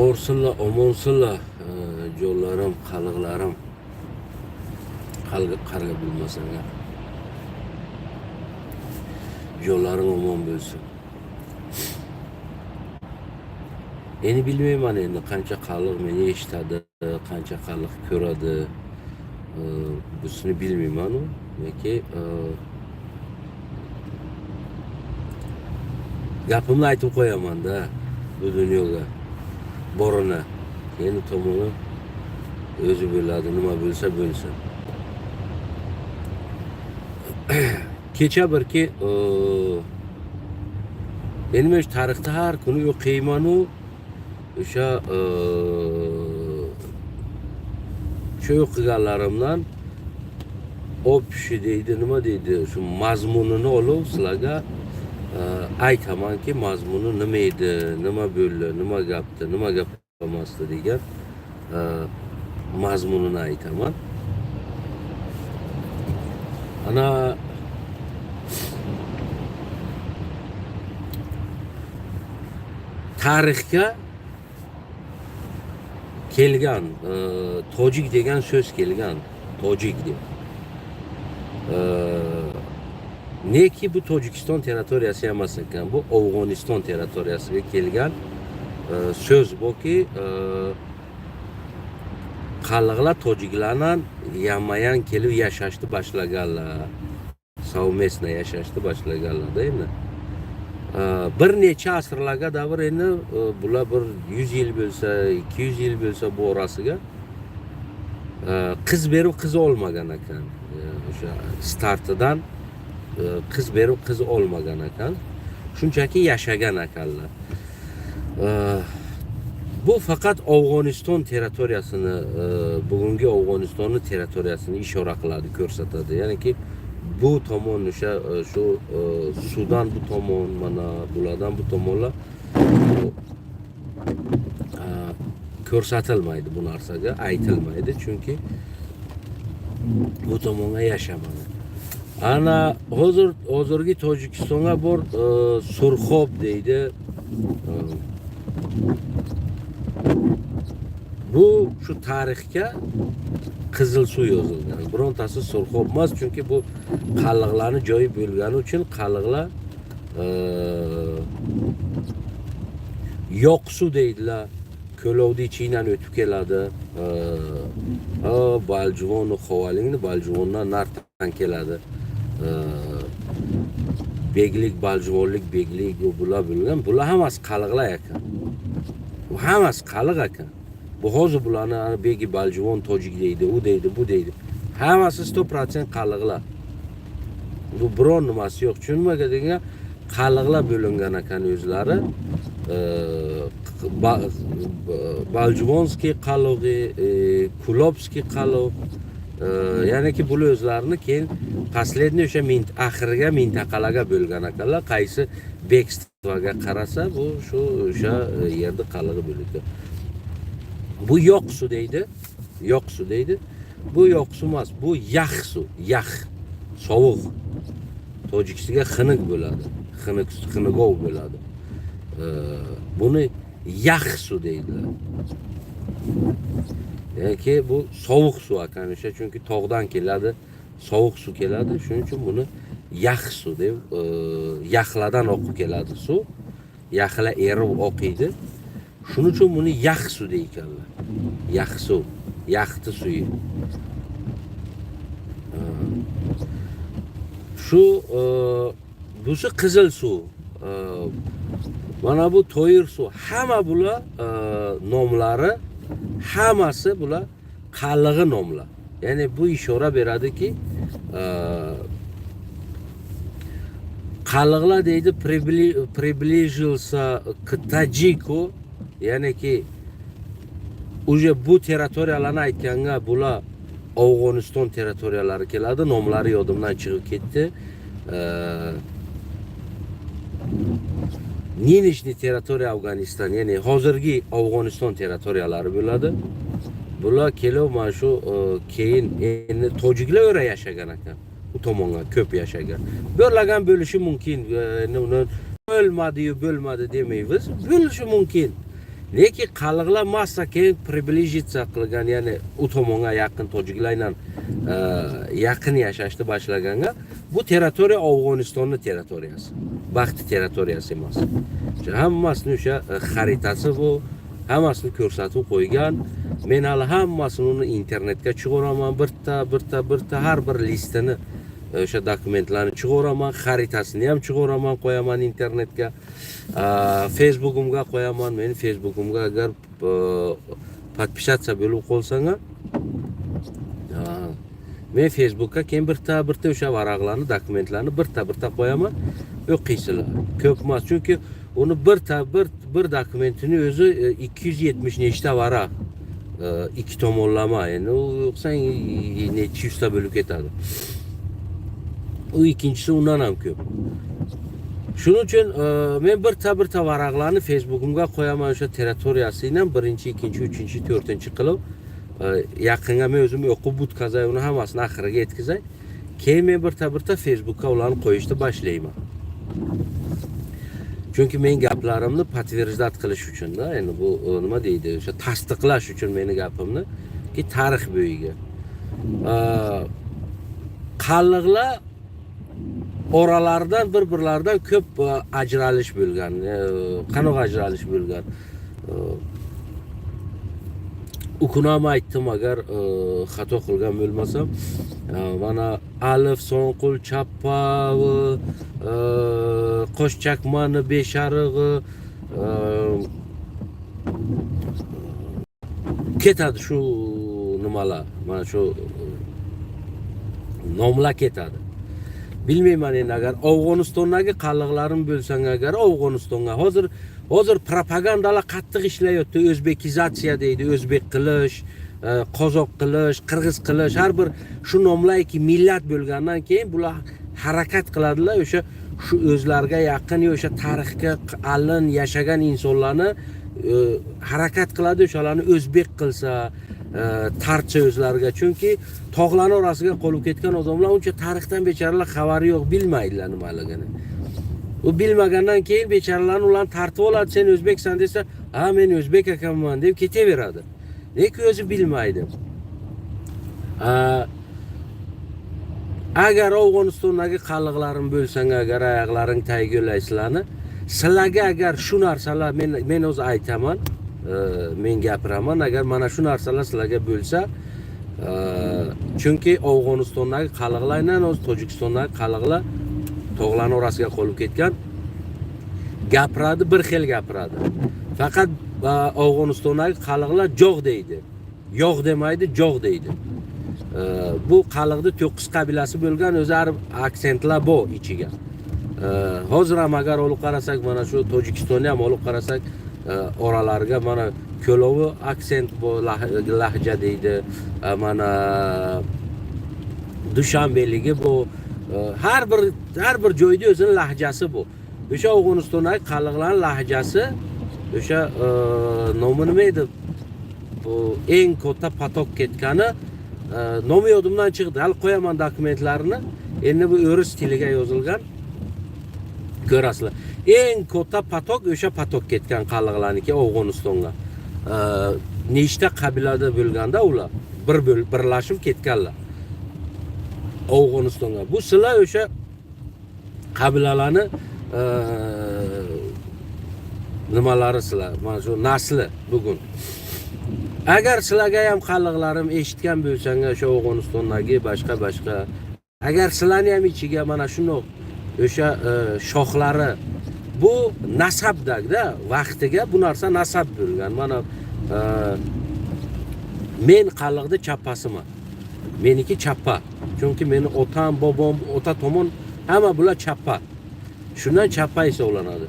Orsunla, omonsunla, yo'llarim, qalig'larim, qarg'ib bilmasanglar. Yo'llaring omon bo'lsin. Endi bilmayman endi qancha qaliq meni eshitadi, qancha qaliq ko'radi. Busini bilmayman u. Yoki gapimni aytib qo'yaman-da bu dunyoga borini. Endi tomoni o'zi biladi, nima bo'lsa bo'lsin. Kecha birki endi men tarixda har kuni o'qiyman-u o'sha shu o'qiganlarimdan общий deydi, nima deydi, shu mazmunini olib sizlarga aytamanki, mazmuni nima edi, nima bo'ldi, nima gapdi, nima gap emasdi degan mazmunini aytaman. Ana tarixga kelgan, tojik degan so'z kelgan, tojik deb. Neki bu Tojikiston territoriyasi emas ekan, bu Afg'oniston territoriyasiga kelgan so'z buki, qaliqlar tojiklardan yamayan kelib yashashni boshlaganlar. Savmesno yashashni boshlaganlarda endi. Bir necha asrlarga davr endi bular bir 100 yil bo'lsa, 200 yil bo'lsa bu orasiga qiz berib qiz olmagan ekan. O'sha startidan qiz berib qiz olmagan ekan. Shunchaki yashagan ekanlar. Bu faqat Afg'oniston territoriyasini, bugungi Afg'onistonning territoriyasini ishora qiladi, ko'rsatadi. Ya'niki bu tomon o'sha shu Sudan bu tomon, mana bulardan bu tomonlar ko'rsatilmaydi, bu narsaga aytilmaydi, chunki bu tomonga yashamadi. Ana hozirgi Tojikistonga bor Surxob deydi. Bu shu tarixga qizil suv yozilgan. Birontasi Surxob emas, chunki bu qaliqlarning joyi bo'lgani uchun qaliqlar yoqsu deydilar. Ko'lovni ichidan o'tib keladi. Baljuvon, Xovalingni Baljuvondan nardan keladi. Beglik, baljuvonlik, beglik bular bo'lgan. Bular hammasi qaliqlar ekan. Bu hammasi qaliq ekan. Bu hozir bularni begi baljuvon tojik deydi, u deydi, bu deydi. Hammasi 100% qaliqlar. Bu biron nimasi yo'q. Tushunmaga degan qaliqlar bo'lingan ekan o'zlari. Baljuvonskiy qalig'i, Kulobskiy qalig'. Ya'niki bu o'zlarini keyin последний o'sha oxiriga mintaqalarga bo'lgan ekanlar. Qaysi bekstvaga qarasa, bu shu o'sha yerda qalig'i bo'lgan. Bu yoqsu deydi. Yoqsu deydi. Bu yoqsu emas, bu yaxsu, yax, sovuq. Tojikistonga xiniq bo'ladi. Xiniqov bo'ladi. Buni yaxsu deydilar. Ya'ni bu sovuq suv ekan o'sha, chunki tog'dan keladi, sovuq suv keladi, shuning uchun buni yaxsu deb, yaxlardan oqib keladi suv. Yaxlar erib oqiydi. Shuning uchun buni yaxsu deydilar. Yaxsu, yaxti suvi. Shu busi qizil suv. Mana bu to'yir suv. Hamma bular nomlari, hammasi bular qalig'i nomlar. Ya'ni bu ishora beradiki, qaliqlar deydi приблизился к Таджику, ya'ni ki уже bu territoriyalarni aytganda bular Afg'oniston territoriyalari keladi, nomlari yodimdan chiqib ketdi. Nynishniy territoriya Afg'oniston, ya'ni hozirgi Afg'oniston territoriyalari bo'ladi. Bular kelib mana shu keyin endi tojiklar o'ra yashagan ekan. Bu tomonga ko'p yashagan. Bo'lgan bo'lishi mumkin. Uni bo'lmadi demaymiz. Bo'lishi mumkin. lekin qaliqlar massa keyin priblijitsiya qilgan, ya'ni u tomonga yaqin tojiklar bilan yaqin yashashni boshlaganga bu territoriya Afg'onistonni territoriyasi. Baxti territoriyasi emas. Hammasini o'sha xaritasi bu, hammasini ko'rsatib qo'ygan. Men hali hammasini uni internetga chiqaraman, birta har bir listini o'sha dokumentlarni chiqaraman, xaritasini ham chiqaraman, qo'yaman internetga. Facebook'imga qo'yaman. Men Facebook'imga agar podpisatsiya bo'lib qolsanglar, men Facebook'ga keyin birta o'sha varaqlarni, dokumentlarni birta qo'yaman. O'qiysizlar. Ko'p emas, chunki uni bir dokumentini o'zi 270 nechta varaq. İki tomonlama, yani o yoksa neçi yüzde bölük etadi. O ikincisi undan ham ko'p. Shuning uchun men birta varaqlarni Facebook'imga qo'yaman, o'sha territoriyasidan birinchi, ikkinchi, uchinchi, to'rtinchi qilib yaqinga men o'zim o'qib butkazay, uni hammasini oxiriga yetkazay. Keyin men birta Facebook'ga ularni qo'yishni boshlayman. Çünkü men gaplarimni подтверждать qilish uchun da, endi bu nima deydi, o'sha tasdiqlash uchun meni gapimni ki tarix bo'yiga. Qaliqlar oralaridan bir-birlaridan ko'p ajralish bo'lgan. Qanaqa ajralish bo'lgan? Ukunam aytdim agar xato qilgan bo'lmasam, mana alif, so'nqul, chappa, qo'sh chakmani, besharig'i ketadi shu nimalar, mana shu nomlar ketadi. Bilmayman endi agar Afg'onistondagi qaliqlarim bo'lsang, agar Afg'onistonga hozir propagandalar qattiq ishlayapti. O'zbekizatsiya deydi, o'zbek qilish, qozoq qilish, qirg'iz qilish, har bir shu nomlarki millat bo'lgandan keyin bular harakat qiladilar, o'sha shu o'zlariga yaqin, o'sha tarixga alin yashagan insonlarni harakat qiladi, o'shalarni o'zbek qilsa, tartsa o'zlariga. Chunki tog'larning orasiga qolib ketgan odamlar uncha tarixdan bechoralar xabari yo'q, bilmaydilar nimaligini. U bilmagandan keyin bechoralarni ularni tartib oladi. Sen o'zbeksan desa, "Ha, men o'zbek ekanman" deb ketaveradi. Lekin o'zi bilmaydi. Agar Afg'onistondagi qaliqlarim bo'lsang, agar oyoqlaring taygulaysizlarni, sizlarga agar shu narsalar men o'zi aytaman, men gapiraman, agar mana shu narsalar sizlarga bo'lsa, chunki Afg'onistondagi qaliqlar bilan o'z Tojikistondagi qaliqlar tog'larning orasiga qolib ketgan, gapiradi, bir xil gapiradi. Faqat Afg'onistondagi qaliqlar jog' deydi. Yog' demaydi, jog' deydi. Bu qaliqning 9 qabilasi bo'lgan, o'zlari aksentlar bor ichiga. Hozir ham agar olib qarasak, mana shu Tojikistonni ham olib qarasak, oralariga mana Ko'lovi aksent bu lahja deydi. Mana Dushanbeligi bu, har bir joyda o'zining lahjasi bu. O'sha Afg'onistondagi qaliqlarning lahjasi, o'sha nomi nima edi? Bu eng katta patok ketgani nomi yodimdan chiqdi. Hal qo'yaman dokumentlarini. Endi bu o'ris tiliga yozilgan. Ko'rasizlar. Eng katta patok o'sha patok ketgan qaliqlarniki Afg'onistonga. Nechta qabilada bo'lganda ular birlashib ketganlar Afg'onistonga. Bu sizlar o'sha qabilalarni nimalari sizlar, mana shu nasli bugun. Agar sizlarga ham qaliqlarim eshitgan bo'lsang, o'sha Afg'onistondagi boshqa agar sizlarni ham ichiga mana shundoq o'sha shoxlari, bu nasabdagda vaqtiga bu narsa nasab bo'lgan. Mana men qaliqni chappasiman. Meniki chappa. Chunki meni otam, bobom, ota tomon hamma bular chappa. Shundan chappa hisoblanadi.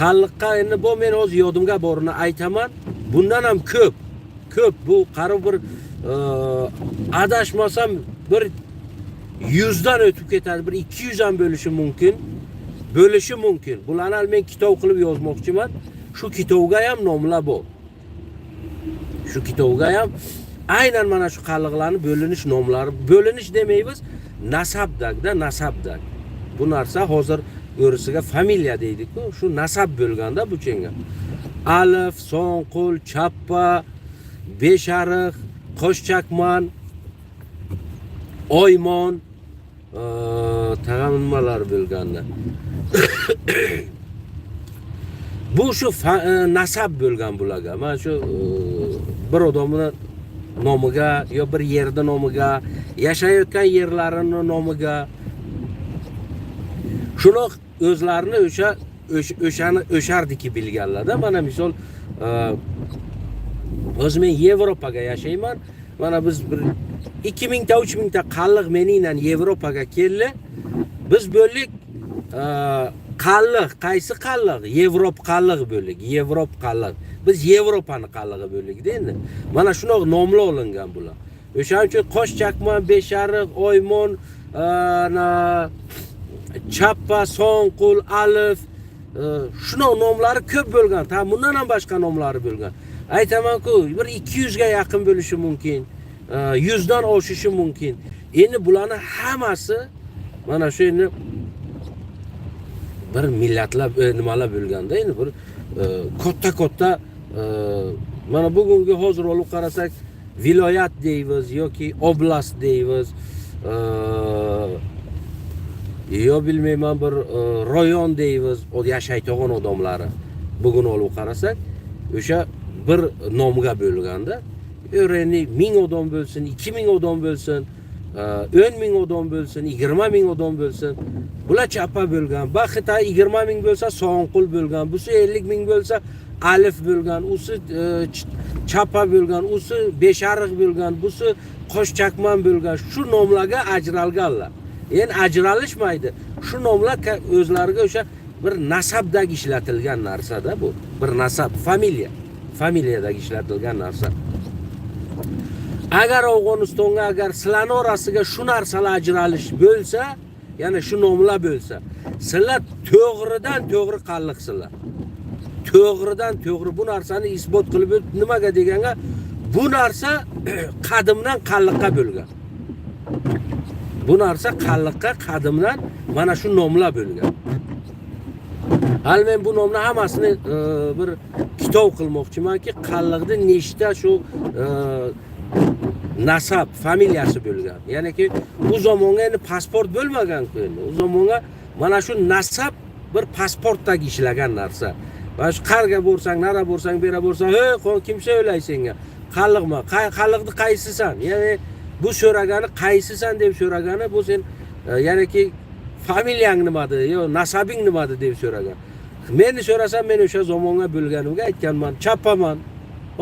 Qaliqqa endi bu men o'z yodimga borini aytaman. Bundan ham ko'p bu qarib bir adashmasam bir 100 dan o'tib ketadi, bir 200 ham bo'lishi mumkin. Bularni men kitob qilib yozmoqchiman. Shu kitobga ham nomlar bor. Shu kitobga ham aynan mana shu qaliqlarning bo'linish nomlari, bo'linish demaymiz, nasabdak. Bu narsa hozir o'risiga familiya deydik-ku, shu nasab bo'lganda bu chenga. Alif, So'nqul, Chappa, Beshariq, Qo'shchakman, Oymon, tag'in nimalar bo'lganda. Bu shu nasab bo'lgan bularga. Mana shu bir odamning nomiga yo bir yerda nomiga, yashayotgan yerlarini nomiga shuni o'zlarini o'shardiki bilganlarda. Mana misol o'zim men Yevropaga yashayman. Mana biz bir 2000 ta 3000 ta qalliq meninan Yevropaga keldi. Biz bo'ldik qalliq, qaysi qalliq? Yevropa qalliq bo'ldik. Yevropa qalliq. Biz Yevropani qallig'i bo'ldik-da endi. Mana shunaqa nomlar olingan bular. O'shaning uchun Qo'shchakman, Beshariq, Oymon, Chappa, So'nqul, Alif, shunaqa nomlari ko'p bo'lgan. Ta bundan ham boshqa nomlari bo'lgan. Aytaman-ku, bir 200 ga yaqin bo'lishi mumkin. 100 dan oshishi mumkin. Endi bularning hammasi mana shu endi bir millatlar nimalar bo'lganda, endi bir katta mana bugungi hozir olib qarasak viloyat deymiz yoki oblast deymiz, yo bilmayman bir rayon deymiz, o yashaydigan odamlari. Bugun olib qarasak o'sha bir nomga bo'lganda, o'rni 1000 odam bo'lsin, 2000 odam bo'lsin, 10.000 odam bo'lsin, 20.000 odam bo'lsin, bular Chappa bo'lgan. Baxita 20.000 bo'lsa So'nqul bo'lgan, busi 50.000 bo'lsa Alif bo'lgan, usi Chappa bo'lgan, usi Beshariq bo'lgan, busi Qo'shchakman bo'lgan. Shu nomlarga ajralganlar. Endi ajralishmaydi. Shu nomlar o'zlariga o'sha bir nasabdagi ishlatilgan narsada bu. Bir nasab, familiyadagi ishlatilgan narsa. Agar Afg'onistonga agar sizlarning orasiga shu narsalar ajralish bo'lsa, ya'ni shu nomlar bo'lsa, sizlar to'g'ridan-to'g'ri qalliqsizlar. To'g'ridan-to'g'ri bu narsani isbot qilib nimaga deganga, bu narsa qadimdan qalliqqa bo'lgan. Bu narsa qalliqqa qadimdan mana shu nomlar bo'lgan. Hal men bu nomlar hammasini bir kitob qilmoqchimanki, qalliqda nechta shu nasab, familiyasi bo'lgan. Ya'ni ki bu zamonga endi pasport bo'lmagan-ku endi. U zamonga mana shu nasab bir pasportdagi ishlagan narsa. Mana shu qarga bo'lsang, nara bo'lsang, bera bo'lsang, "Hey, kim söylaydi senga? Qalliqma, qalliqni qaysisan?" Ya'ni bu so'ragani qaysisan deb so'ragani, bu sen ya'ni ki familiyang nimadi, yo nasabing nimadi deb so'ragan. Meni so'rasam, men o'sha zamonga bo'lganimga aytganman, Chappaman.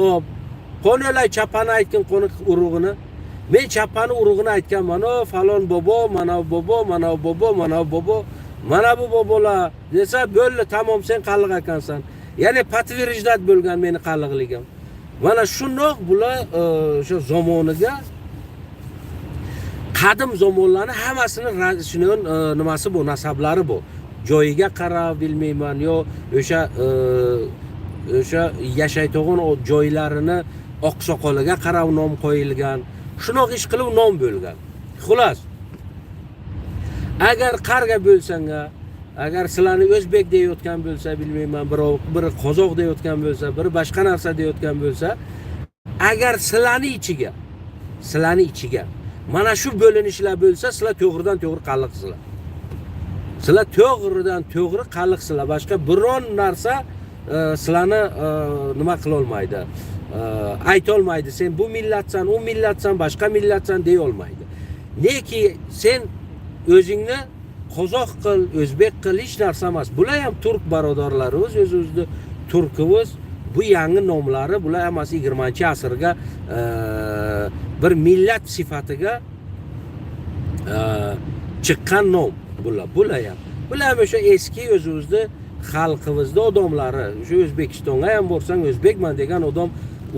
Hop, qo'nolay Chappani aytgan qo'ni urug'ini. Men Chappani urug'ini aytganman. O falon bobo, mana bobo, mana bobo, mana bobo, mana bu bobolar desa bo'ldi, tamom sen qalliq ekansan. Ya'ni patvirjdat bo'lgan meni qalliqligim. Mana shundoq bular o'sha zamoniga qadim zamonlarning hammasini shuni nimasi bu, nasablari bu. Joyiga qarab bilmayman, yo o'sha yashaydigan joylarini oqsoqoliga qarab nom qo'yilgan. Shunoq ish qilib nom bo'lgan. Xolos. Agar qarga bo'lsanga, agar sizlarni o'zbek deyotgan bo'lsa, bilmayman, bir qozoq deyotgan bo'lsa, bir boshqa narsa deyotgan bo'lsa, agar sizlarning ichiga mana shu bo'linishlar bo'lsa, sizlar to'g'ridan-to'g'ri qalliqsizlar. Sizlar to'g'ridan-to'g'ri qalliqsizlar. Boshqa biron narsa sizlarni nima qila olmaydi. Ayta olmaydi. Sen bu millatsan, u millatsan, boshqa millatsan deya olmaydi. Neki sen o'zingni qozoq qil, o'zbek qil, hech narsa emas. Bular ham turk barodarlarimiz, o'z-o'zida turkimiz. Bu yangi nomlari, bular hammasi 20-asrga bir millat sifatiga chiqqan nom bular. Bular ham o'sha eski o'z-o'zida xalqimizda odamlari, o'sha O'zbekistonga ham borsang o'zbekman degan odam,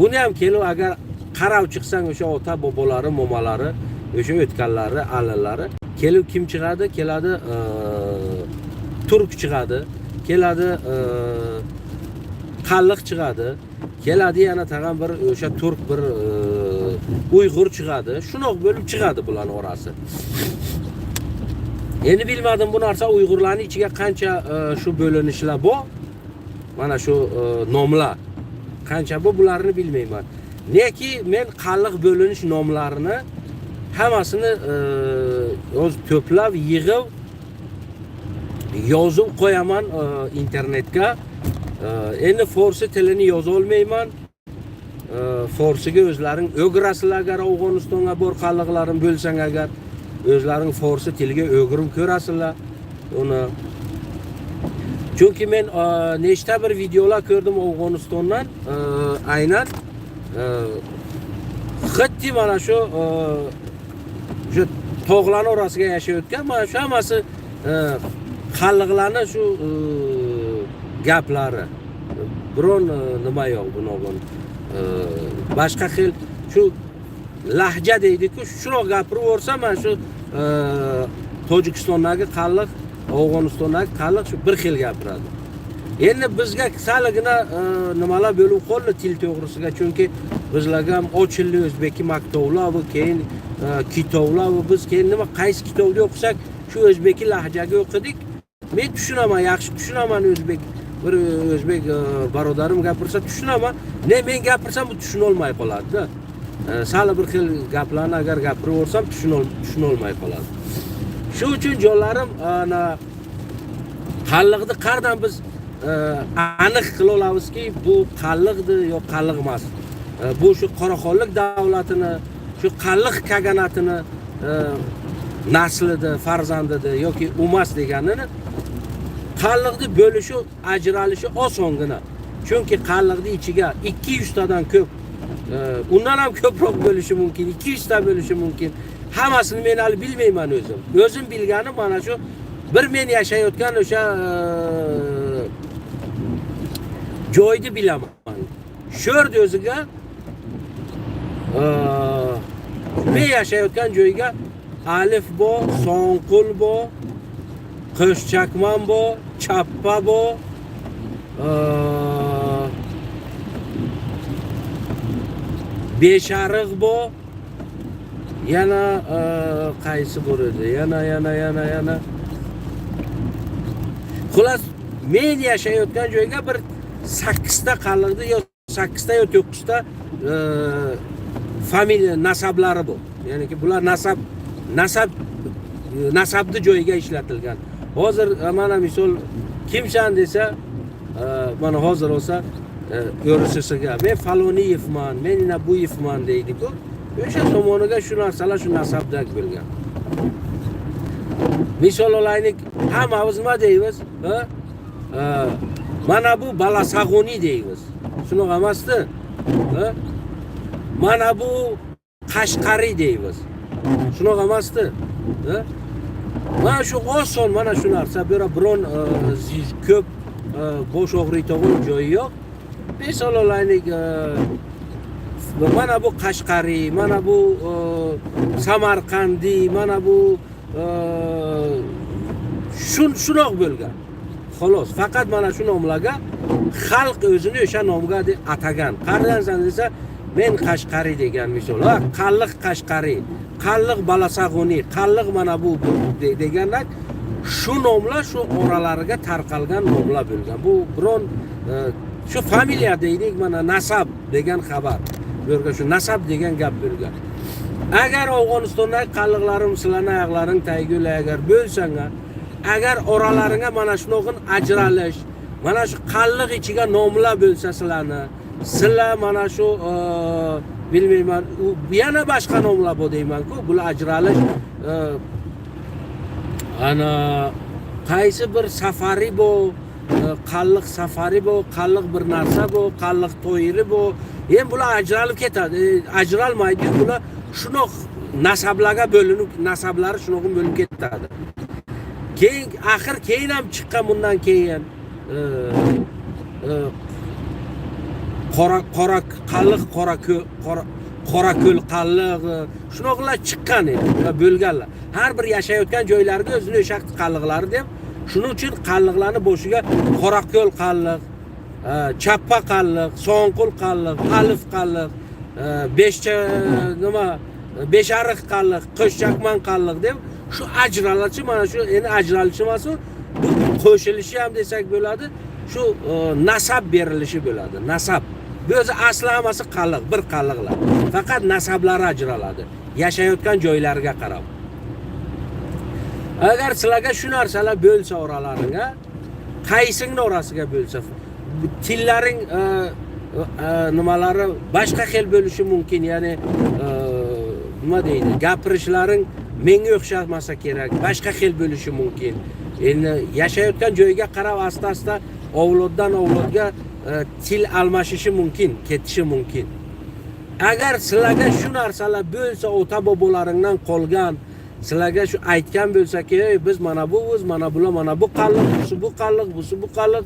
uni ham kelib agar qarab chiqsang o'sha ota bobolari, momalari, o'sha o'tganlari, alalari kelib kim chiqadi? Keladi turk chiqadi, keladi qalliq chiqadi, keladi yana tag'in bir o'sha turk bir uyg'ur chiqadi. Shunoq bo'lib chiqadi bularning orasi. Endi bilmadim bu narsa Uyg'urlarning ichiga qancha shu bo'linishlar bor. Mana shu nomlar. Qancha bu bularni bilmayman. Neki men qalliq bo'linish nomlarini hammasini o'z to'plab, yig'ib yozib qo'yaman internetga. Endi forsi tilini yoza olmayman. Forsiga o'zlaring o'girasizlar agar Afg'onistonga bor qalliqlarim bo'lsang agar o'zlaring forsi tiliga o'girib ko'rasizlar uni. Chunki men nechta bir videolar ko'rdim Afg'onistondan, aynan xuddi mana shu tog'lar orasiga yashayotgan, mana shu hammasi qalliqlarni shu gaplari. Biron nima yo'q bunaqa. Boshqa xil shu lahja deydi-ku, shunaqa gapirib o'rsa, mana shu Tojikistondagi qalliq, Afg'onistondagi qalliq shu bir xil gapiradi. Endi bizga saligina nimalar bo'lib qoldi til to'g'risiga, chunki bizlarga ham ochildi o'zbek maktablar va keyin kitoblar va biz keyin nima qaysi kitobda o'qisak shu o'zbek lahjaga o'qidik. Men tushunaman, yaxshi tushunaman o'zbek. Bir o'zbek barodarim gapirsa tushunaman. Men gapirsam bu tushuna olmay qoladi-da. Sal bir xil gaplarni agar gapirib o'rsam tushuna olmay qoladi. Shu uchun jonlarim, ana qalliqni qardan biz aniq qila olamizki, bu qalliqdir yo qalliq emas. Bu shu Qoraqonlik davlatini, shu qalliq kaganatini naslida, farzandidir yoki emas deganini qalliqni bo'lishi, ajralishi osongina. Chunki qalliqni ichiga 200 tadan ko'p, undan ham ko'proq bo'lishi mumkin, 200 ta bo'lishi mumkin. Hammasini men hali bilmayman o'zim. O'zim bilganim mana shu bir men yashayotgan o'sha joyni bilaman. Sho'rd o'ziga men yashayotgan joyga alif bo, so'nqul bo, qo'shchakman bo, chappa bo, beshariq bo, yana qaysi bor edi? Yana. Xullas, men yashayotgan joyga bir 8 ta qalliqdi yo 8 ta yo 9 ta familiya nasablari bor. Ya'ni ki bular nasabni joyiga ishlatilgan. Hozir mana misol kimsan desa, mana hozir olsa o'risisiga men Faloniyevman, men Nabuyevman deydi-ku. O'sha tomoniga shu narsalar shu nasabdagi bo'lgan. Misol olaylik, hammamiz nima deymiz? Mana bu Balasag'oniy deymiz. Shunaqa emasdi? Mana bu Qashqariy deymiz. Shunaqa emasdi? Mana shu oson, mana shu narsa, biron ko'p bosh og'riydigan joyi yo'q. Misol olaylik, mana bu Qashqariy, mana bu Samarqandiy, mana bu shunoq bo'lgan. Xolos, faqat mana shu nomlarga xalq o'zini o'sha nomga atagan. Qarasangiz desa, men Qashqariy degan misol. Qalliq Qashqariy, qalliq Balasag'oniy, qalliq mana bu deganlar shu nomlar shu oralariga tarqalgan nomlar bo'lgan. Bu biron shu familiya deylik, mana nasab degan xabar. Bu yerga shu nasab degan gap bo'lgan. Agar Afg'onistondagi qalliqlarim sizlarning oyoqlaring taygul agar bo'lsanglar, agar oralaringga mana shunog'in ajralish, mana shu qalliq ichiga nomlar bo'lsa sizlar mana shu bilmayman, yana boshqa nomlar bor deyman-ku, bular ajralish ana qaysi bir safari bu, qalliq safari bu, qalliq bir narsa bu, qalliq to'yiri bu. Endi bular ajralib ketadi. Ajralmaydi, bular shunoq nasablarga bo'linib, nasablari shunoq bo'linib ketadi. Keyin axir keyin ham chiqqan bundan keyin qora qalliq, qorako'l qalliq shunoqlar chiqqan edi, bo'lganlar. Har bir yashayotgan joylarga o'zining o'sha qalliqlari deb, shuning uchun qalliqlarni boshiga qorako'l qalliq, chappa qalliq, so'nqul qalliq, alif qalliq, beshariq qalliq, qo'shchakman qalliq deb shu ajralishi, mana shu endi ajralishi emas, bu qo'shilishi ham desak bo'ladi. shu nasab berilishi bo'ladi. Nasab. Bu o'zi asli hammasi qalliq, bir qalliqlar. Faqat nasablari ajraladi. Yashayotgan joylariga qarab. Agar sizlarga shu narsalar bo'lsa oralaringga, qaysingni orasiga bo'lsa, tillaring nimalari boshqa xil bo'lishi mumkin, ya'ni nima deydi, gapirishlaring menga o'xshamasa kerak, boshqa xil bo'lishi mumkin. Endi yashayotgan joyga qarab asta-asta avloddan avlodga til almashishi mumkin, ketishi mumkin. Agar sizlarga shu narsalar bo'lsa, ota bobolaringdan qolgan, sizlarga shu aytgan bo'lsa-ki, biz mana bu, mana bular, mana bu qalliq, bu qalliq, bu qalliq,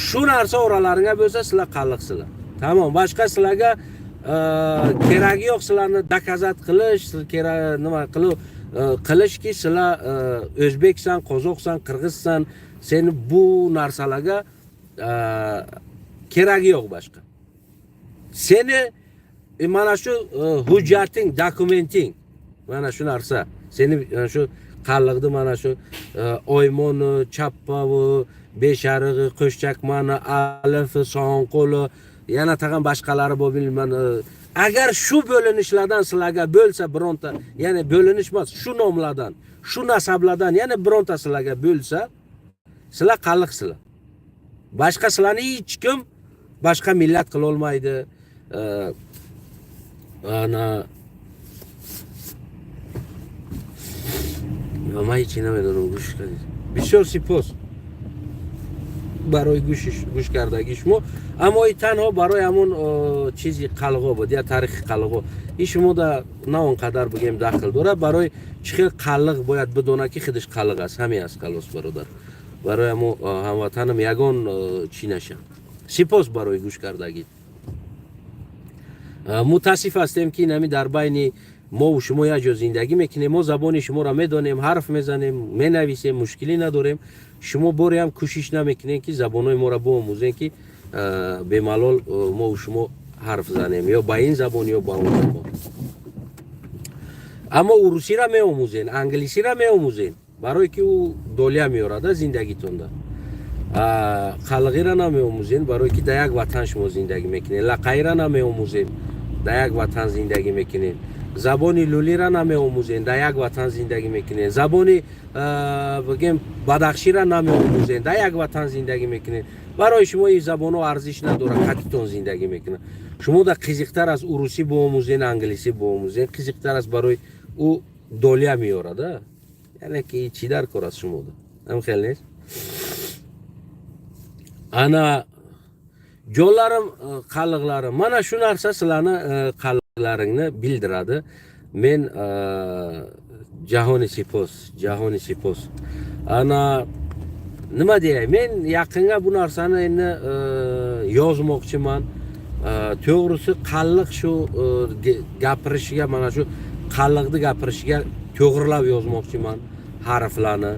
shu narsa oralaringga bo'lsa, sizlar qalliqsizlar. Tamam, boshqa sizlarga keragi yo'q sizlarni dokazat qilish, kerak nima qilishki sizlar o'zbeksan, qozoqsan, qirg'izsan, seni bu narsalarga keragi yo'q boshqa. Seni mana shu hujjating, dokumenting, mana shu narsa, seni shu qalliqni mana shu oymoni, chappavi, besharig'i, qo'shchakmani, alifi, sonqoli, yana tag'in boshqalari bor bilman. Agar shu bo'linishlardan sizlarga bo'lsa bironta, ya'ni bo'linish emas, shu nomlardan, shu nasablardan yana bironta sizlarga bo'lsa, sizlar qalliqsizlar. Boshqa sizlarni hech kim boshqa millat qila olmaydi. Ana Mamaichi namidan gush qildi. Bisyor sipos. برای گوش کردگی شما، اما این تنها برای همون چیزی قلقا بود یا تاریخ قلقا، این شما در نه اونقدر بگیم داخل داره. برای چه قلق باید بدونه که خودش قلق است، همین است خلاص برادر. برای هموطنم یگان چی نشه. سپاس برای گوش کردگی. متاسف هستم که نمی در بین ما و شما یه جا زندگی میکنیم، ما زبان شما را میدانیم، حرف میزنیم، مینویسیم، مشکلی نداریم. شما باری هم کوشش نمیکنین که زبانای ما را بیاموزین که به ملال ما و شما حرف زنیم، یا با این زبان یا با اون زبان. اما روسی را میاموزین، انگلیسی را میاموزین، برای که او دولیا میاره زندگیتون ده. خلقی را نمیاموزین، برای که در یک وطن شما زندگی میکنین. لقایی را نمیاموزین، در یک وطن زندگی میکنین. زبانی لولی را نمیاموزین، در یک وطن زندگی میکنین. زبانی بگیم بدخشی را نمیاموزین، در یک وطن زندگی میکنین. برای شما این زبانو ارزش نداره، خودتون زندگی میکنه. شما در قیزیقتر از روسی بیاموزین، انگلیسی بیاموزین، قیزیقتر از برای او دولیا میاره ده. یعنی که چی در کار است شما ده؟ هم خیلی نیست. انا جولlarım, qalliqlarim, mana shu narsa sizlarni qalliqlaringni bildiradi. Men jahoni sipos. Ana nima deyay? Men yaqinga bu narsani endi yozmoqchiman. To'g'risi qalliq shu gapirishiga, mana shu qalliqni gapirishiga to'g'rilab yozmoqchiman harflarni.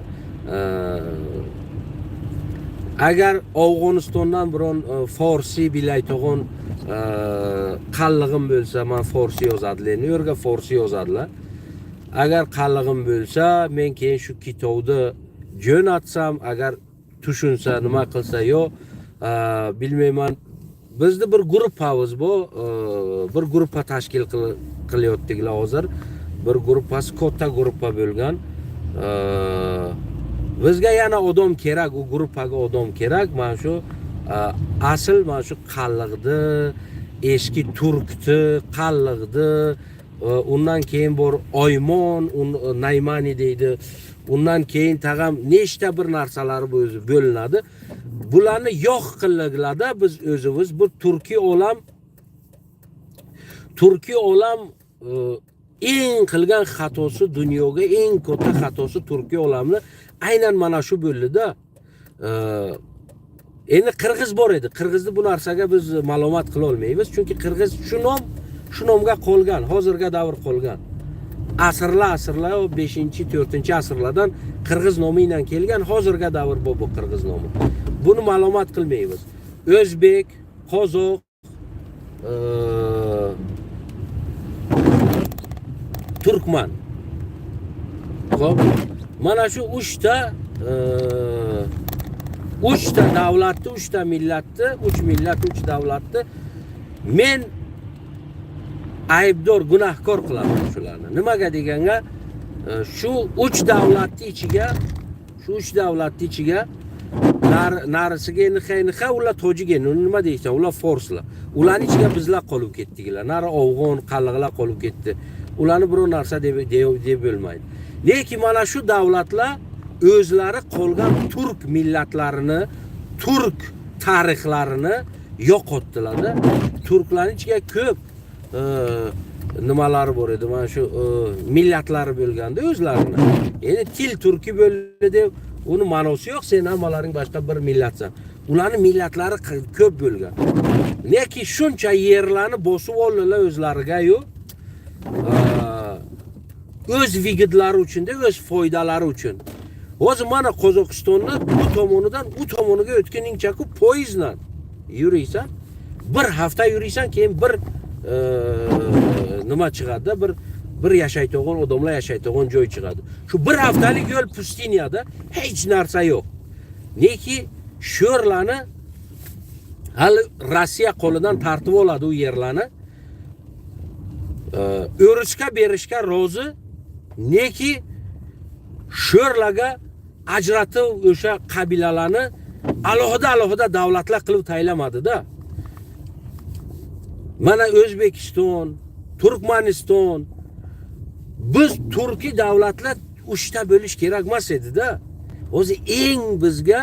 Agar Afg'onistondan biron Farsi bilaytog'on qallig'im bo'lsa, men Farsi yozadilar. Nega Farsi yozadilar? Agar qallig'im bo'lsa, men keyin shu kitobni jo'natsam, agar tushunsa, nima qilsa, yo bilmayman, bizda bir gruppamiz bor, bir gruppa tashkil qilyaptiklar hozir. Bir gruppasi katta gruppa bo'lgan. Bizga yana odam kerak, u gruppaga odam kerak. Mana shu asl mana shu qalliqni, eski turkni, qalliqni, undan keyin bor Oymon, Naymani deydi. Undan keyin tag'am nechta bir narsalar bo'linadi. Bularni yo'q qilinglarda biz o'zimiz bu Turkiy olam eng qilgan xatosi, dunyoga eng katta xatosi Turkiy olamni aynan mana shu bo'ldi-da. Endi qirg'iz bor edi. Qirg'izni bu narsaga biz ma'lumot qila olmaymiz, chunki qirg'iz shu nomga qolgan, hozirga davr qolgan. Asrlar 5-4 asrlardan qirg'iz nomi bilan kelgan, hozirga davr bu qirg'iz nomi. Buni ma'lumot qilmaymiz. O'zbek, qozoq, turkman. Xo'p, mana shu 3 ta uchta davlatni, uchta millatni, 3 millat, 3 davlatni men aybdor, gunohkor qilaman shularni. Nimaga deganga, shu 3 davlatni ichiga, shu 3 davlatni ichiga narisiga nixa ular tojik, nima deysan, ular forslar. Ularning ichiga bizlar qolib ketdiklar. Nari afg'on, qaliqlar qolib ketdi. Ularni biror narsa deb bo'lmaydi. Lekin mana shu davlatlar o'zlari qolgan turk millatlarini, turk tarixlarini yo'qotdilar-da. Turklarning ichiga ko'p nimalari bor edi. Mana shu millatlari bo'lganda o'zlarini. Endi til turki bo'ldi deb uni ma'nosi yo'q. Sen hammalaring boshqa bir millatsan. Ularning millatlari ko'p bo'lgan. Lekin shuncha yerlarni bosib oldilar o'zlariga-yu. O'z vigidlari uchun, o'z foydalari uchun. Hozir mana Qozog'istonni bu tomonidan u tomoniga o'tganingcha-ku poyezddan yuriysan, bir hafta yuriysan, keyin bir nima chiqadi, bir yashaydigan odamlar yashaydigan joy chiqadi. Shu bir haftalik yo'l pustiniyada hech narsa yo'q. Neki sho'rlarni hali Rossiya qo'lidan tartib oladi u yerlarni. O'rishga berishga rozi, neki sho'rlarga ajratib o'sha qabilalarni alohida davlatlar qilib tayinlamadi-da. Mana O'zbekiston, Turkmaniston, biz turkiy davlatlar 3ta bo'lish kerak emas edi-da. O'zi eng bizga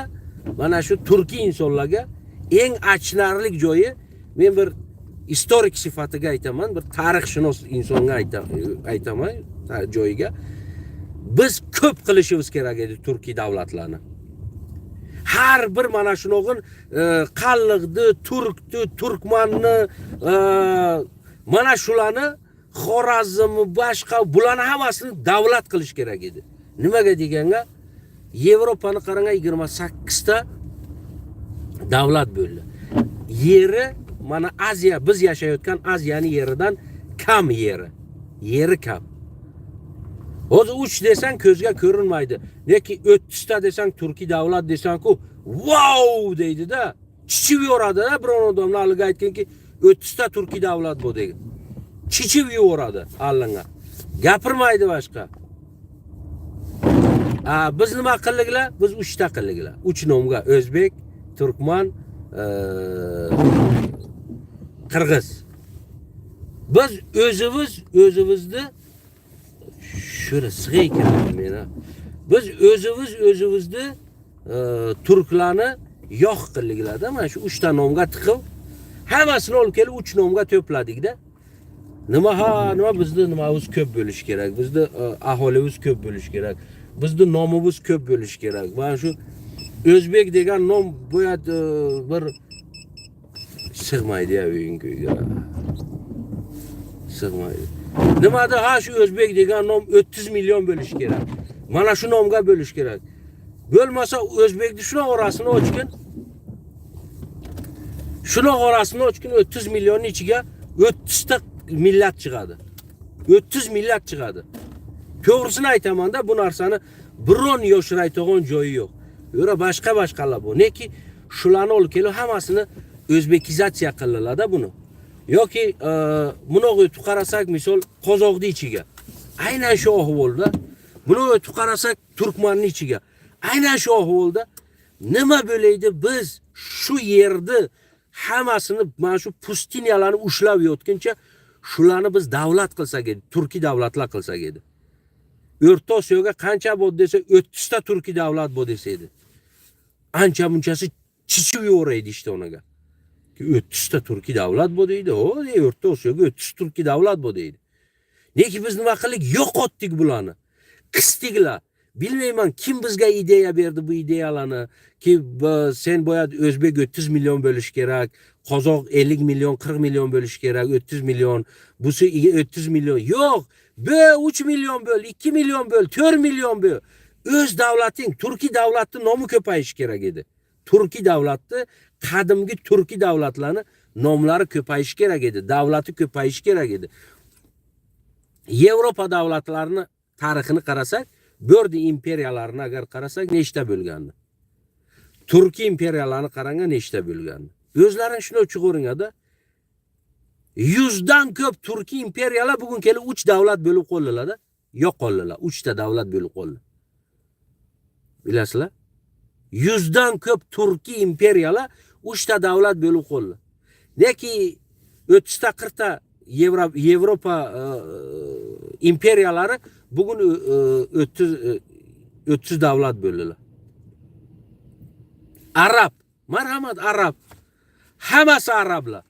mana shu turkiy insonlarga eng achinarli joyi, men bir historik sifatiga aytaman, bir tarixshunos insonga aytaman joyiga. Biz ko'p qilishimiz kerak edi turkiy davlatlarni. Har bir mana shunog'in qalliqni, turkni, turkmanni, mana shularni Xorazmni, boshqa bularni hammasini davlat qilish kerak edi. Nimaga deganga, Yevropani qarang, 28 ta davlat bo'ldi. Yeri mana Aziya, biz yashayotgan Aziyaning yeridan kam yeri. Yeri kam. Hozir 3 desang ko'zga ko'rinmaydi. Lekin 30 ta desang turkiy davlat desang-ku, wow deydi-da. Chichib yoradi-da, biron odamlar haliga aytganki 30 ta turkiy davlat bu degan. Chichib yoradi allanga. Gapirmaydi boshqa. Biz nima qildiglar? Biz 3 ta qildiglar. 3 nomga: o'zbek, turkman, qirg'iz. Biz o'zimizni şöyle sig'ay kiraman meni. Biz o'zimizni turklarni yo'q qildiglar-da. Mana shu 3 ta nomga tiqib, hammasini olib kelib 3 nomga to'pladik-da. Nima bizni nimamiz ko'p bo'lish kerak. Bizni aholimiz ko'p bo'lish kerak. Bizni nomimiz ko'p bo'lish kerak. Mana shu o'zbek degan nom bu bir sig'maydi-ya uyingga. Sig'maydi. Nimada shu o'zbek degan nom 30 million bo'lish kerak. Mana shu nomga bo'lish kerak. Bo'lmasa o'zbekni shuna orasini ochgin. Shuna orasini ochgin 30 millionning ichiga 30 ta millat chiqadi. 30 millat chiqadi. To'g'risini aytaman-da, bu narsani biron yoshiraydigan joyi yo'q. Yo'ra boshqa bu. Neki shularni olib kelib hammasini o'zbekizatsiya qildilar-da buni. Yoki buni o'tib qarasak, misol qozoqning ichiga aynan shu ahvolda, buni o'tib qarasak turkmanning ichiga aynan shu ahvolda nima bo'laydi, biz shu yerni hammasini mana shu pustiniyalarni ushlab yotguncha shularni biz davlat qilsak edi, turkiy davlatlar qilsak edi. O'rta Osiyoga qancha bo'ldi desa 30 ta turkiy davlat bo'ldi desa edi. Ancha munchasi chichib yo'raydi işte onaga. 30 ta turkiy davlat bu deydi. O'rta Osiyoga 30 turkiy davlat bu deydi. Lekin biz nima qildik? Yo'qotdik bularni. Qistiklar. Bilmayman kim bizga ideya berdi bu ideyalarni ki sen boyad o'zbek 30 million bo'lish kerak, qozoq 50 million, 40 million bo'lish kerak, 30 million, busi 30 million. Yo'q, bu 3 million bo'l, 2 million bo'l, 4 million bo'l. O'z davlating, turkiy davlatning nomi ko'payishi kerak edi. Turkiy davlatni, qadimgi turkiy davlatlarni nomlari ko'payishi kerak edi, davlati ko'payishi kerak edi. Yevropa davlatlarini tarixini qarasak, Bördi imperiyalarni agar qarasak nechta bo'lgandi? Turkiy imperiyalarini qarang, nechta bo'lgan. O'zlaring shuni o'chi ko'ringada. 100 dan ko'p Turkiy imperiyalar bugun kelib 3 davlat bo'lib qoldilar-da. Yo'q qoldilar. 3 ta davlat bo'lib qoldi. Bilasizlar? 100 dan ko'p Turkiy imperiyalar 3 ta davlat bo'lib qoldi. Neki 30 ta 40 ta Yevropa imperiyalari bugun 30 davlat bo'ldilar. Arab, marhamat Arab. Hammasi arablar.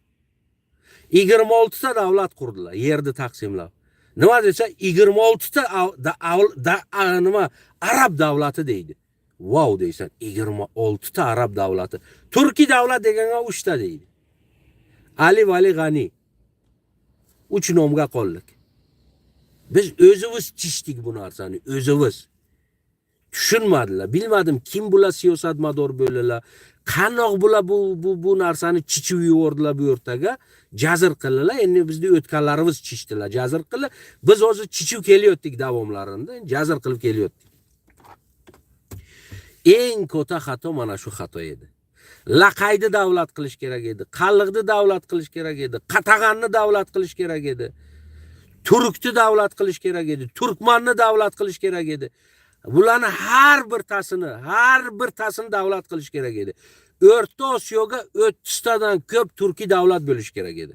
26 ta davlat qurdilar, yerni taqsimlab. Nima desa 26 ta nima Arab davlati deydi. Wow deysan, 26 ta Arab davlati. Turkiy davlat deganga 3 ta deydi. Ali Vali G'ani. 3 nomga qoldik. Biz o'zimiz chishdik bu narsani, o'zimiz. Tushunmadilar. Bilmadim kim bular siyosatmador bo'ldilar. Qanoq bular bu narsani chichib yubordilar bu yertaga. Jazir qildilar. Endi bizning o'tganlarimiz chishdilar, jazir qildi. Biz hozir chichib kelyotdik davomlarida, jazir qilib kelyotdik. Eng katta xato mana shu xato edi. Laqayni davlat qilish kerak edi, Qalliqni davlat qilish kerak edi, Qatag'anni davlat qilish kerak edi. Turkni davlat qilish kerak edi, Turkmanni davlat qilish kerak edi. Bularni har bir tasini davlat qilish kerak edi. O'rta Osiyoga 30 tadan ko'p turkiy davlat bo'lish kerak edi.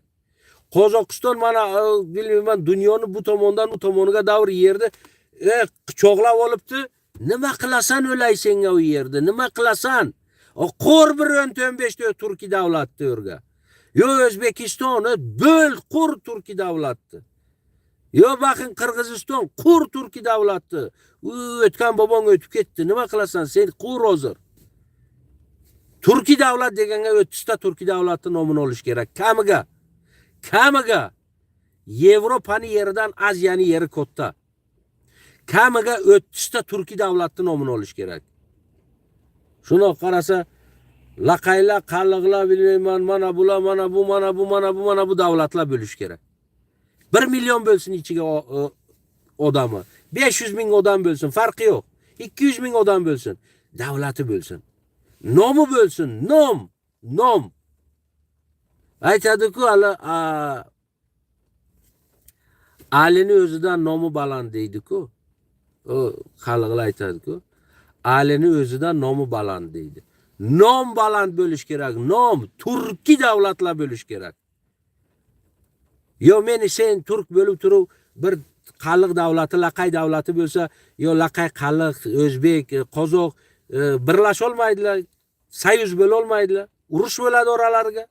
Qozog'iston mana bilmayman dunyoni bu tomondan u tomoniga davr yerdi, qichoqlab olibdi. Nima qilasan o'laysenga u yerda? Nima qilasan? Qur bir 15 ta turkiy davlatni o'rga. Yo O'zbekistonni bo'l qur turkiy davlatni. Yo bakın Qirg'iziston qur turkiy davlatni. O'tgan bobong o'tib ketdi. Nima qilasan sen? Qur hozir. Turkiy davlat deganga 30 ta turkiy davlatning nomini olish kerak. Kamiga. Yevropaning yeridan Aziyani yeri katta. Kamiga 30 ta turkiy davlatning nomini olish kerak. Shuni qarasa laqaylar, qalliqlar bilmayman, mana bu davlatlar bo'lish kerak. 1 million bo'lsin ichiga odamı. 500 ming odam bo'lsin, farqi yo'q. 200 ming odam bo'lsin, davlati bo'lsin. Nomi bo'lsin, nom. Aytadi-ku, Alining o'zidan nomi baland deydi-ku. O xalqlar aytadi-ku. Alining o'zidan nomi baland deydi. Nom baland bo'lish kerak, nom. Turkiy davlatlar bo'lish kerak. Yo meni sen turk bo'lib turib bir Qalliq davlati, Laqay davlati bo'lsa, yo Laqay, Qalliq, O'zbek, Qozoq birlasha olmaydilar, soyuz bo'la olmaydilar. Urush bo'ladi oralariga.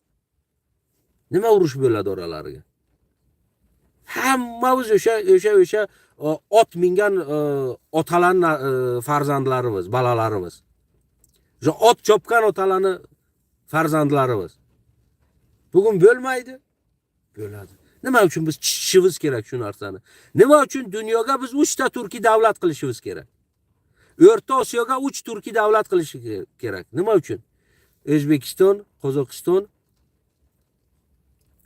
Nima urush bo'ladi oralariga? Hammamiz o'sha ot mingan otalarning farzandlarimiz, balalarimiz. O'sha ot chopgan otalarning farzandlarimiz. Bugun bo'lmaydi. Bo'ladi. Nima uchun biz chishimiz kerak shu narsani? Nima uchun dunyoga biz 3 ta turkiy davlat qilishimiz kerak? O'rta Osiyoga 3 turkiy davlat qilish kerak. Nima uchun? O'zbekiston, Qozog'iston,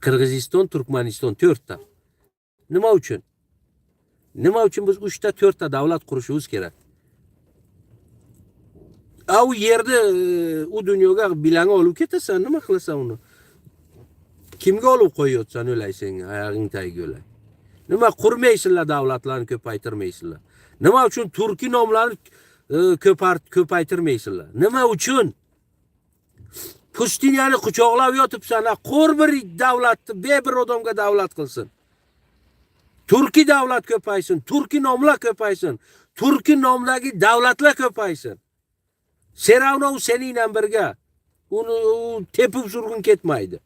Qirg'iziston, Turkmaniston 4 ta. Nima uchun? Nima uchun biz 3 ta 4 ta davlat qurishimiz kerak? U yerda u dunyoga bilanga olib ketasan, nima qilasan uni? Kimga olib qo'yayotsan o'laysan, oyog'ing tagiga o'lay. Nima qurmaysizlar, davlatlarni ko'paytirmaysizlar? Nima uchun turkiy nomlarni ko'paytirmaysizlar? Nima uchun? Pustiniyani quchoqlab yotibsan, qur bir davlatni bir odamga davlat qilsin. Turkiy davlat ko'paysin, turkiy nomlar ko'paysin, turkiy nomdagi davlatlar ko'paysin. Seravno sening bilan birga uni tepib surgun ketmaydi.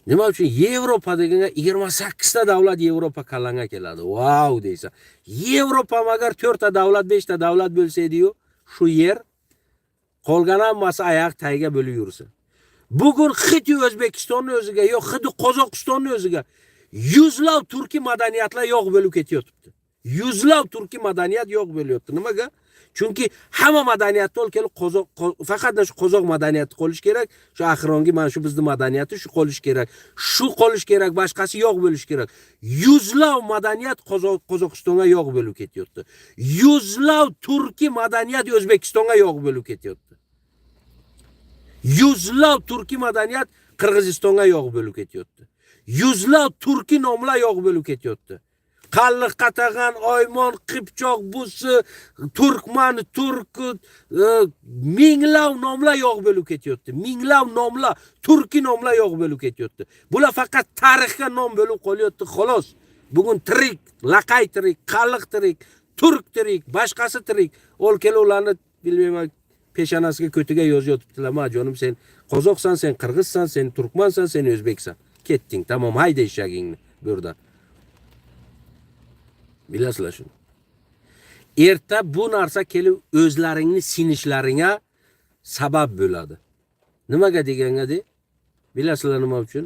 Nima uchun Yevropa deganda 28 ta davlat Yevropa kalanga keladi. Wow deysan. Yevropa agar 4 ta davlat, 5 ta davlat bo'lsa edi-yu, shu yer qolgan hammasi oyoq tagiga bo'lib yursa. Bugun xiti O'zbekistonning o'ziga, yo'q xiti Qozog'istonning o'ziga yuzlab turkiy madaniyatlar yo'q bo'lib ketyapti. Yuzlab turkiy madaniyat yo'q bo'lyapti. Nimaga? Chunki hamma madaniyatni ol kelib faqat shu qozoq madaniyati qolish kerak. Shu axrongi mana shu bizning madaniyati shu qolish kerak. Shu qolish kerak, boshqasi yo'q bo'lish kerak. Yuzlab madaniyat Qozog'istonga yo'q bo'lib ketyapti. Yuzlab turkiy madaniyat O'zbekistonga yo'q bo'lib ketyapti. Yuzlab turkiy madaniyat Qirg'izistonga yo'q bo'lib ketyapti. Yuzlab turkiy nomlar yo'q bo'lib ketyapti. Qalliq, Qatag'an, Oymon, Qipchoq, Busi, Turkman, Turk, minglab nomlar yo'q bo'lib ketyapti. Minglab nomlar, turkiy nomlar yo'q bo'lib ketyapti. Bular faqat tarixga nom bo'lib qolyapti, xolos. Bugun tirik, laqay tirik, qalliq tirik, turk tirik, boshqasi tirik. Ol kelib ularni bilmayman peshonasiga ko'tiga yozyotibdilar. Ma jonim, sen qozoqsan, sen qirg'izsan, sen turkmansan, sen o'zbeksan. Ketding, tamom, hayda eshagingni bu yerdan. Bilasizlar shuni. Erta bu narsa kelib o'zlaringni sinishlaringga sabab bo'ladi. Nimaga deganga de? Bilasizlar nima uchun?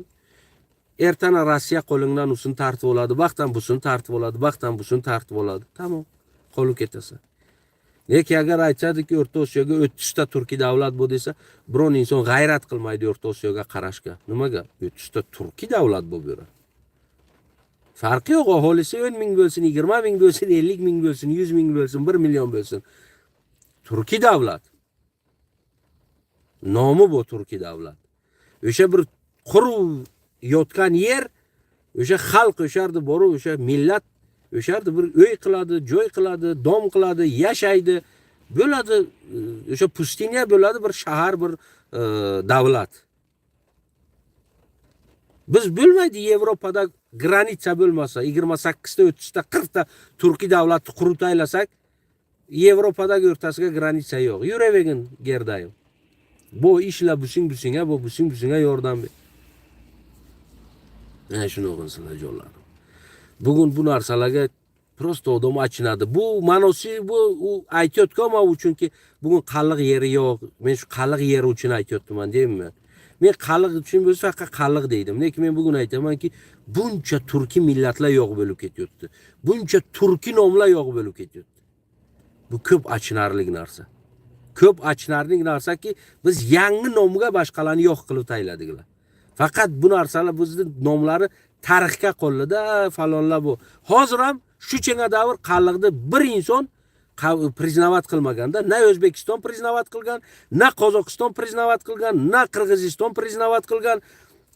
Ertana Rossiya qo'lingdan usini tortib oladi, vaqtdan busini tortib oladi, vaqtdan busini tortib oladi. Tamom, qolib ketasan. Lekin agar aytsadiki O'rta Osiyoga 30 ta turkiy davlat bu desa, biron inson g'ayrat qilmaydi O'rta Osiyoga qarashga. Nimaga? 30 ta turkiy davlat bu yerda. Farqi yo'q, aholisi 10 ming bo'lsin, 20 ming bo'lsin, 50 ming bo'lsin, 100 ming bo'lsin, 1 million bo'lsin. Turkiy davlat. Nomi bu turkiy davlat. O'sha bir quruv yotgan yer, o'sha xalq o'shardi boru, o'sha millat o'shardi bir uy qiladi, joy qiladi, dom qiladi, yashaydi. Bo'ladi, o'sha pustinya bo'ladi, bir shahar, bir davlat. Biz bo'lmaydi Yevropada granitsa bo'lmasa, 28 ta, 30 ta, 40 ta turkiy davlatni qurutaylasak, Yevropadagi o'rtasiga granitsa yo'q. Yuravegin gerdayim. Bu ishlar busing-businga, bu busing-businga yordam ber. Mana shuni o'qinsizlar jonlarim. Bugun bu narsalarga prosta odam achinadi. Bu ma'nosi bu aytayotgan uchunki bugun qalliq yeri yo'q. Men shu qalliq yeri uchun aytayotman, deymi? Men qalliq uchun bo'lsa faqat qalliq deydim. Lekin men bugun aytamanki, buncha turkiy millatlar yo'q bo'lib ketyapti. Buncha turkiy nomlar yo'q bo'lib ketyapti. Bu ko'p achinarli narsa. Ko'p achinarli narsaki, biz yangi nomga boshqalarni yo'q qilib tayladiglar. Faqat bu narsalar bizning nomlari tarixga qoldi-da, falonlar bu. Hozir ham shuchunga davr qalliqda bir inson priznavat qilmaganda, na O'zbekiston priznavat qilgan, na Qozog'iston priznavat qilgan, na Qirg'iziston priznavat qilgan,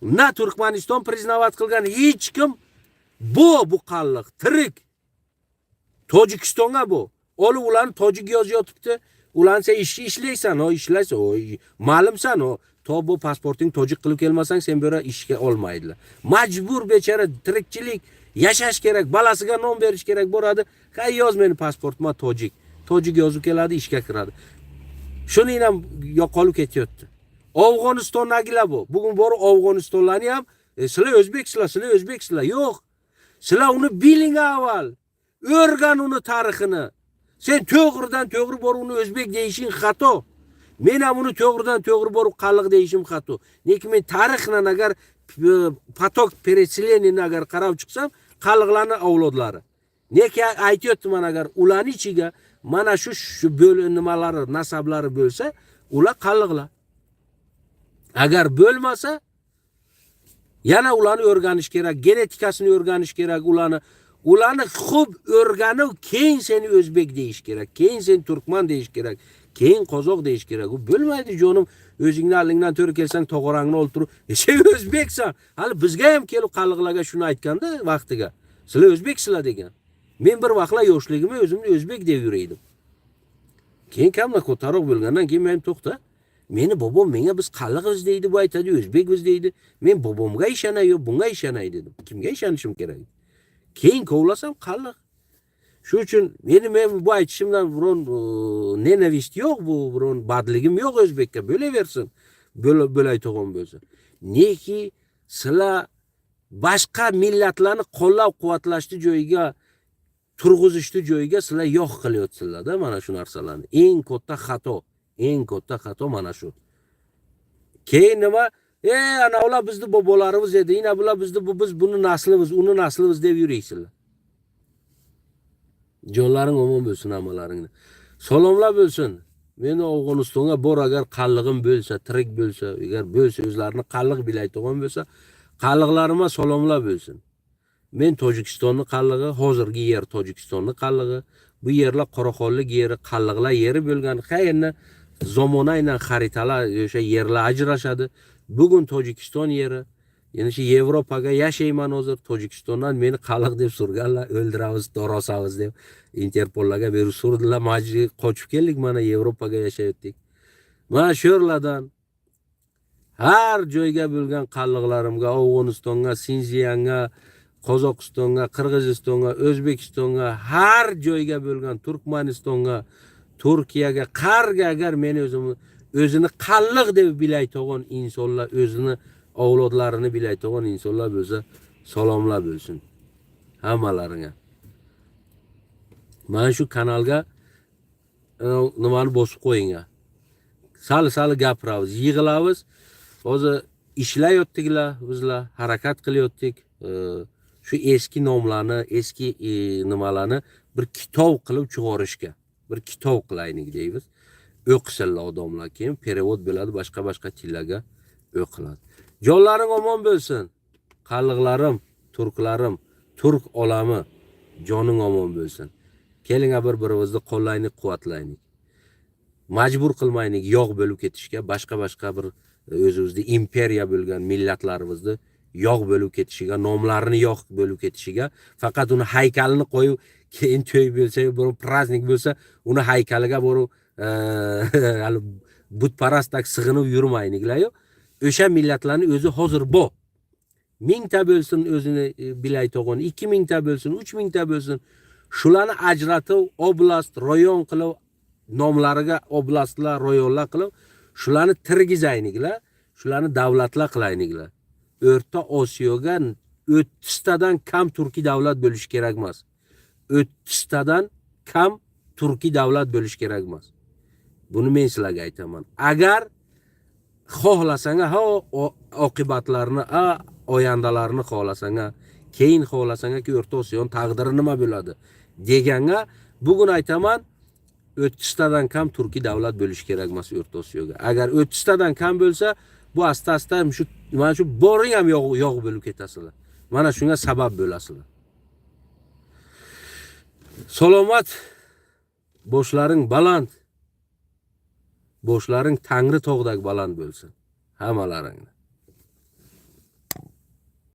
na Turkmaniston priznavat qilgan hech kim bu qalliq tirik. Tojikistonga bu. Olib ularni tojik yozyotibdi. Ularni sen ishlaysan, ishlaysan, ma'lumsan, to bu pasporting tojik qilib kelmasang, sen bu yerga ishga olmaydilar. Majbur bechara tirikchilik yashash kerak, balasiga nom berish kerak bo'ladi. Qay yoz meni pasportma tojik. Tojik yozib keladi, ishga kiradi. Shuning ham yo'qolib ketyapti. Afg'onistondagilar bu. Bugun borib Afg'onistonlarni ham sizlar o'zbeksizlar, sizlar o'zbeksizlar. Yo'q. Sizlar uni biling avval. O'rgan uni tarixini. Sen to'g'ri borib uni o'zbek deyishing xato. Men ham uni to'g'ri borib qalliq deyishim xato. Lekin men tarixdan agar patok переселениeni agar qarab chiqsam, qalliqlarning avlodlari. Lekin aytayotman, agar ularning ichiga mana shu bo'linmalari, nasablari bo'lsa, ular qalliqlar. Agar bo'lmasa, yana ularni o'rganish kerak, genetikasini o'rganish kerak, ularni xo'p o'rganib, keyin seni o'zbek deyish kerak, keyin sen turkman deyish kerak, keyin qozoq deyish kerak. U bo'lmaydi jonim. O'zingni alingdan to'g'ri kelsang, tog'orangni oltirib, sen o'zbeksan. Hali bizga ham kelib qalliqlarga shuni aytganda vaqtiga. Sizlar o'zbeksizlar degan. Men bir vaqtlar yoshligimda o'zimni o'zbek deb yuraydim. Keyin kamda ko'taroq bo'lgandan keyin men to'xta. Meni bobom menga biz qalliqmiz deydi, bu aytadi o'zbekmiz deydi. Men bobomga ishonay, bunga ishonay dedim. Kimga ishonishim kerak? Keyin kovlasam qalliq. Shu uchun men bu aytishimdan biron nenavist yo'q, bu biron badligim yo'q o'zbekka, bo'laversin. Bo'lay to'g'on bo'lsa. Neki sizlar boshqa millatlarni qo'llab-quvvatlashni joyiga, turg'izishni joyiga sizlar yo'q qilyapsizlar-da mana shu narsalarni. Eng katta xato mana shu. Keyin nima? Ana ular bizning bobolarimiz edi, yana bular biz buni naslimiz, uni naslimiz deb yuraysizlar. Jonlaring omon bo'lsin hammalaringni. Salomlar bo'lsin. Meni Afg'onistonga bor agar qallig'im bo'lsa, tirik bo'lsa, agar bo'lsa o'zlarini qalliq bilaydigan bo'lsa, qalliqlarima salomlar bo'lsin. Men Tojikistonni qallig'i, hozirgi yer Tojikistonni qallig'i, bu yerlar Qoraqonlik yeri, qalliqlar yeri bo'lgan. Qayerni zamonayla xaritalar o'sha yerlar ajrashadi. Bugun Tojikiston yeri, ya'ni shu Yevropaga yashayman hozir. Tojikistondan meni qalliq deb surganlar, o'ldiramiz, dorosamiz deb Interpollarga berib surdilar. Majli qochib keldik, mana Yevropaga yashayotdik. Mana shu yerlardan har joyga bo'lgan qalliqlarimga, Afg'onistonga, Sinziyanga, Qozog'istonga, Qirg'izistonga, O'zbekistonga, har joyga bo'lgan Turkmanistonga, Turkiyaga, qarga agar meni o'zini qalliq deb bilaydigan insonlar, o'zini avlodlarini bilaydigan insonlar bo'lsa, salomlar bo'lsin hammalaringga. Mana shu kanalga nimani bosib qo'yinglar. Sal gapiramiz, yig'ilamiz. Hozir ishlayotdiklar, bizlar harakat qilyotdik. Shu eski nomlarni, eski nimalarni bir kitob qilib chiqarishga, bir kitob qilaylik deymiz. O'qisinlar odamlar, keyin perevod bo'ladi, boshqa tillarga o'qiladi. Jonlaring omon bo'lsin. Qalliqlarim, turklarim, turk olami joning omon bo'lsin. Keling bir-birimizni qo'llaylik, quvvatlaylik. Majbur qilmaylik yo'q bo'lib ketishga, boshqa bir o'zimizda imperiya bo'lgan millatlarimizni yo'q bo'lib ketishiga, nomlarini yo'q bo'lib ketishiga, faqat uni haykalini qo'yib, keyin to'y bo'lsa, bir praznik bo'lsa, uni haykaliga borib hali butparastdek sig'inib yurmayliklar-yu. O'sha millatlarning o'zi hozir bor. 1000 ta bo'lsin o'zini bilaydigan, 2000 ta bo'lsin, 3000 ta bo'lsin. Shularni ajratib, oblast, rayon qilib, nomlariga oblastlar, rayonlar qilib, shularni tirgizayliklar, shularni davlatlar qilayliklar. O'rta Osiyoga 30 tadan kam turkiy davlat bo'lish kerak emas. 30 tadan kam turkiy davlat bo'lish kerak emas. Buni men sizlarga aytaman. Agar xohlasanga, oqibatlarini, oyandalarini xohlasanga, keyin xohlasanga ki O'rta Osiyoning taqdiri nima bo'ladi deganga, bugun aytaman, 30 tadan kam turkiy davlat bo'lish kerak emas O'rta Osiyoga. Agar 30 tadan kam bo'lsa, bu asta mana shu boring ham yo'q bo'lib ketasizlar. Mana shunga sabab bo'lasizlar. Salomat, boshlaring baland. Boshlaring Tangri tog'dek baland bo'lsin. Hammalaringni.